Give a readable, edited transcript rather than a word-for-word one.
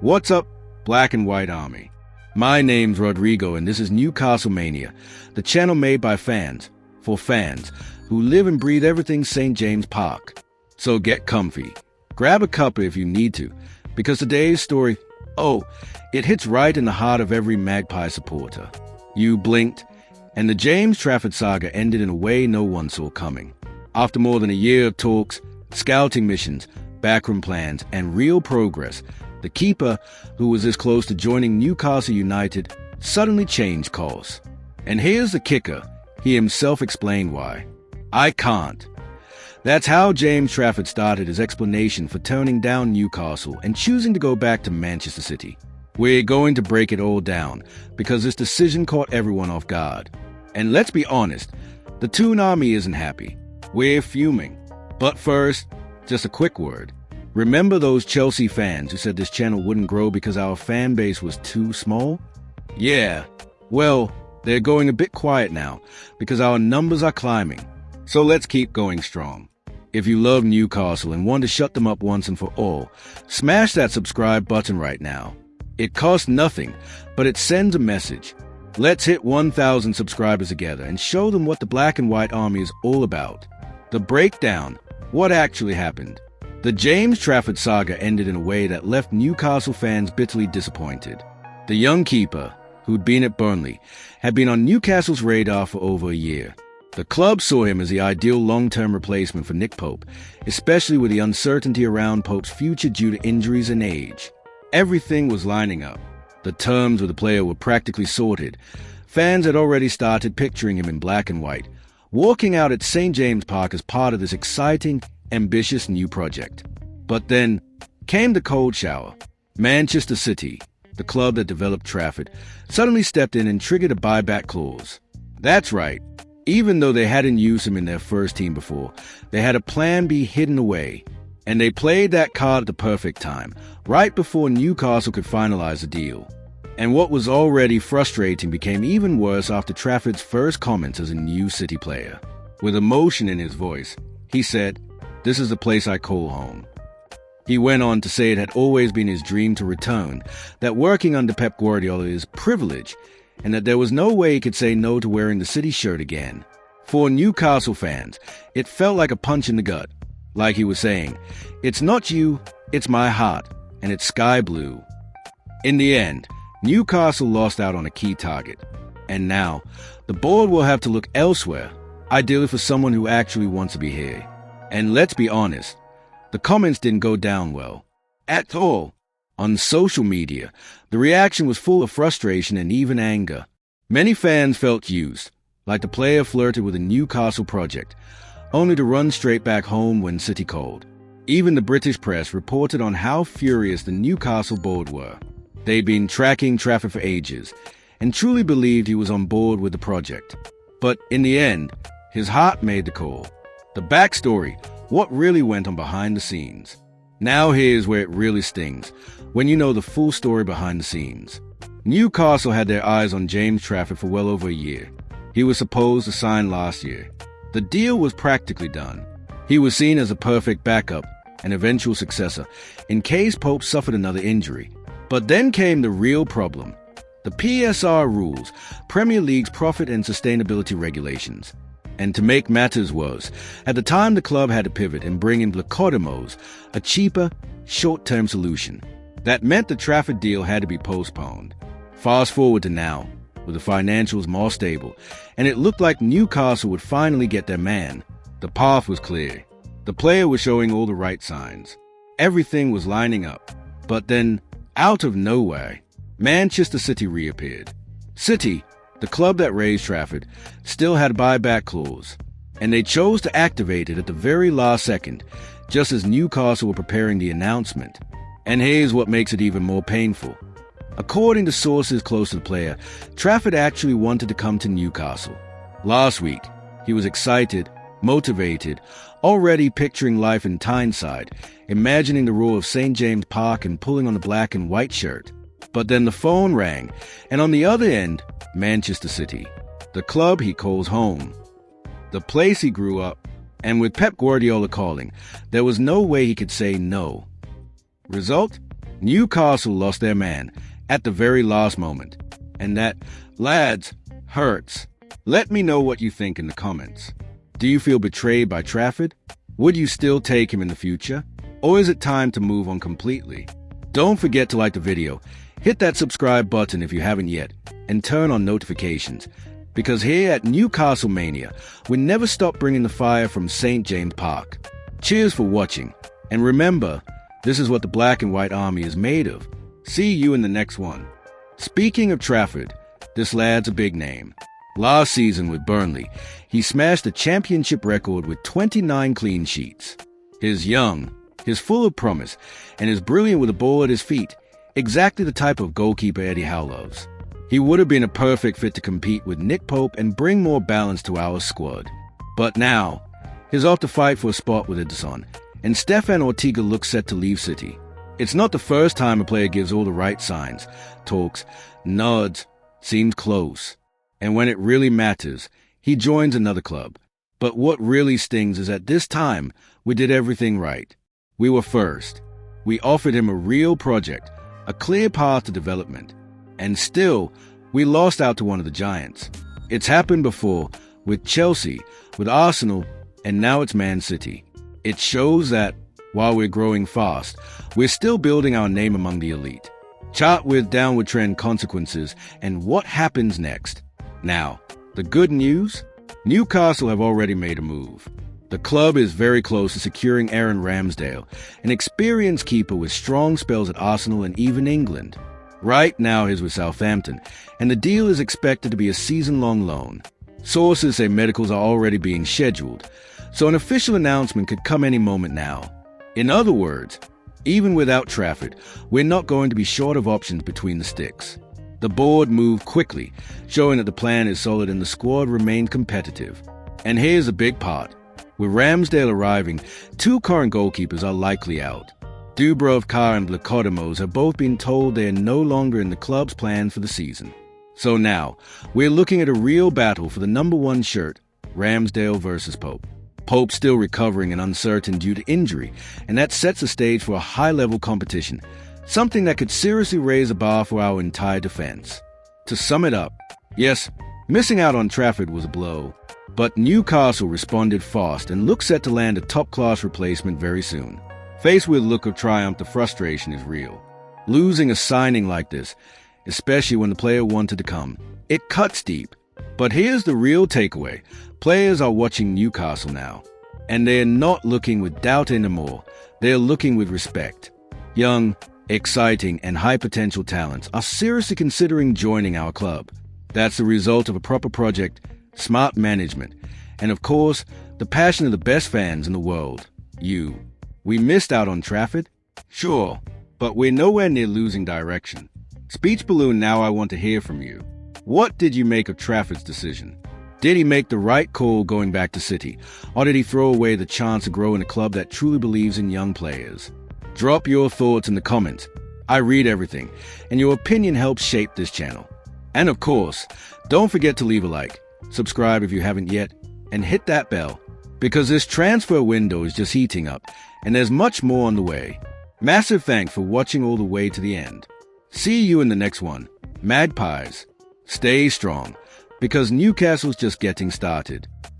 What's up, Black and White Army? My name's Rodrigo and this is Newcastle Mania, the channel made by fans, for fans, who live and breathe everything St. James Park. So get comfy, grab a cuppa if you need to, because today's story, it hits right in the heart of every Magpie supporter. You blinked, and the James Trafford saga ended in a way no one saw coming. After more than a year of talks, scouting missions, backroom plans, and real progress, the keeper, who was this close to joining Newcastle United, suddenly changed course. And here's the kicker, he himself explained why. I can't. That's how James Trafford started his explanation for turning down Newcastle and choosing to go back to Manchester City. We're going to break it all down, because this decision caught everyone off guard. And let's be honest, the Toon Army isn't happy. We're fuming. But first, just a quick word. Remember those Chelsea fans who said this channel wouldn't grow because our fan base was too small? Yeah, well, they're going a bit quiet now because our numbers are climbing. So let's keep going strong. If you love Newcastle and want to shut them up once and for all, smash that subscribe button right now. It costs nothing, but it sends a message. Let's hit 1,000 subscribers together and show them what the Black and White Army is all about. The breakdown, what actually happened. The James Trafford saga ended in a way that left Newcastle fans bitterly disappointed. The young keeper, who'd been at Burnley, had been on Newcastle's radar for over a year. The club saw him as the ideal long-term replacement for Nick Pope, especially with the uncertainty around Pope's future due to injuries and age. Everything was lining up. The terms with the player were practically sorted. Fans had already started picturing him in black and white, walking out at St. James Park as part of this exciting, ambitious new project. But then came the cold shower. Manchester City, the club that developed Trafford, suddenly stepped in and triggered a buyback clause. That's right. Even though they hadn't used him in their first team before, they had a plan B hidden away. And they played that card at the perfect time, right before Newcastle could finalize the deal. And what was already frustrating became even worse after Trafford's first comments as a new City player. With emotion in his voice, he said, "This is the place I call home." He went on to say it had always been his dream to return, that working under Pep Guardiola is privilege, and that there was no way he could say no to wearing the City shirt again. For Newcastle fans, it felt like a punch in the gut. Like he was saying, "It's not you, it's my heart, and it's sky blue." In the end, Newcastle lost out on a key target. And now, the board will have to look elsewhere, ideally for someone who actually wants to be here. And let's be honest, the comments didn't go down well. At all. On social media, the reaction was full of frustration and even anger. Many fans felt used, like the player flirted with a Newcastle project, only to run straight back home when City called. Even the British press reported on how furious the Newcastle board were. They'd been tracking Trafford for ages, and truly believed he was on board with the project. But in the end, his heart made the call. The backstory, what really went on behind the scenes. Now here's where it really stings, when you know the full story behind the scenes. Newcastle had their eyes on James Trafford for well over a year. He was supposed to sign last year. The deal was practically done. He was seen as a perfect backup, an eventual successor, in case Pope suffered another injury. But then came the real problem. The PSR rules, Premier League's profit and sustainability regulations. And to make matters worse, at the time the club had to pivot and bring in Blacodemos, a cheaper, short-term solution. That meant the Trafford deal had to be postponed. Fast forward to now, with the financials more stable, and it looked like Newcastle would finally get their man. The path was clear. The player was showing all the right signs. Everything was lining up. But then, out of nowhere, Manchester City reappeared. City, the club that raised Trafford, still had a buyback clause, and they chose to activate it at the very last second, just as Newcastle were preparing the announcement. And here's what makes it even more painful. According to sources close to the player, Trafford actually wanted to come to Newcastle. Last week, he was excited, motivated, already picturing life in Tyneside, imagining the roar of St. James Park and pulling on the black and white shirt. But then the phone rang, and on the other end, Manchester City, the club he calls home, the place he grew up, and with Pep Guardiola calling, there was no way he could say no. Result? Newcastle lost their man at the very last moment. And that, lads, hurts. Let me know what you think in the comments. Do you feel betrayed by Trafford? Would you still take him in the future? Or is it time to move on completely? Don't forget to like the video, hit that subscribe button if you haven't yet, and turn on notifications. Because here at Newcastle Mania, we never stop bringing the fire from St. James Park. Cheers for watching, and remember, this is what the black and white army is made of. See you in the next one. Speaking of Trafford, this lad's a big name. Last season with Burnley, he smashed the championship record with 29 clean sheets. He's young, he's full of promise, and is brilliant with the ball at his feet, exactly the type of goalkeeper Eddie Howe loves. He would have been a perfect fit to compete with Nick Pope and bring more balance to our squad. But now, he's off to fight for a spot with Edison, and Stefan Ortega looks set to leave City. It's not the first time a player gives all the right signs, talks, nods, seems close. And when it really matters, he joins another club. But what really stings is that this time, we did everything right. We were first. We offered him a real project, a clear path to development. And still, we lost out to one of the giants. It's happened before, with Chelsea, with Arsenal, and now it's Man City. It shows that, while we're growing fast, we're still building our name among the elite. Chart with downward trend consequences, and what happens next? Now, the good news? Newcastle have already made a move. The club is very close to securing Aaron Ramsdale, an experienced keeper with strong spells at Arsenal and even England. Right now he's with Southampton, and the deal is expected to be a season-long loan. Sources say medicals are already being scheduled, so an official announcement could come any moment now. In other words, even without Trafford, we're not going to be short of options between the sticks. The board moved quickly, showing that the plan is solid and the squad remained competitive. And here's a big part. With Ramsdale arriving, two current goalkeepers are likely out. Dubravka and Blakodimos have both been told they are no longer in the club's plan for the season. So now, we're looking at a real battle for the number one shirt, Ramsdale versus Pope. Pope's still recovering and uncertain due to injury, and that sets the stage for a high-level competition, something that could seriously raise the bar for our entire defense. To sum it up, yes, missing out on Trafford was a blow, but Newcastle responded fast and looks set to land a top-class replacement very soon. Faced with a look of triumph, the frustration is real. Losing a signing like this, especially when the player wanted to come, it cuts deep. But here's the real takeaway. Players are watching Newcastle now, and they're not looking with doubt anymore. They're looking with respect. Young, exciting, and high-potential talents are seriously considering joining our club. That's the result of a proper project, smart management, and of course, the passion of the best fans in the world, you. We missed out on Trafford? Sure, but we're nowhere near losing direction. Speech balloon, now I want to hear from you. What did you make of Trafford's decision? Did he make the right call going back to City, or did he throw away the chance to grow in a club that truly believes in young players? Drop your thoughts in the comments. I read everything, and your opinion helps shape this channel. And of course, don't forget to leave a like, subscribe if you haven't yet, and hit that bell, because this transfer window is just heating up, and there's much more on the way. Massive thanks for watching all the way to the end. See you in the next one. Magpies, stay strong, because Newcastle's just getting started.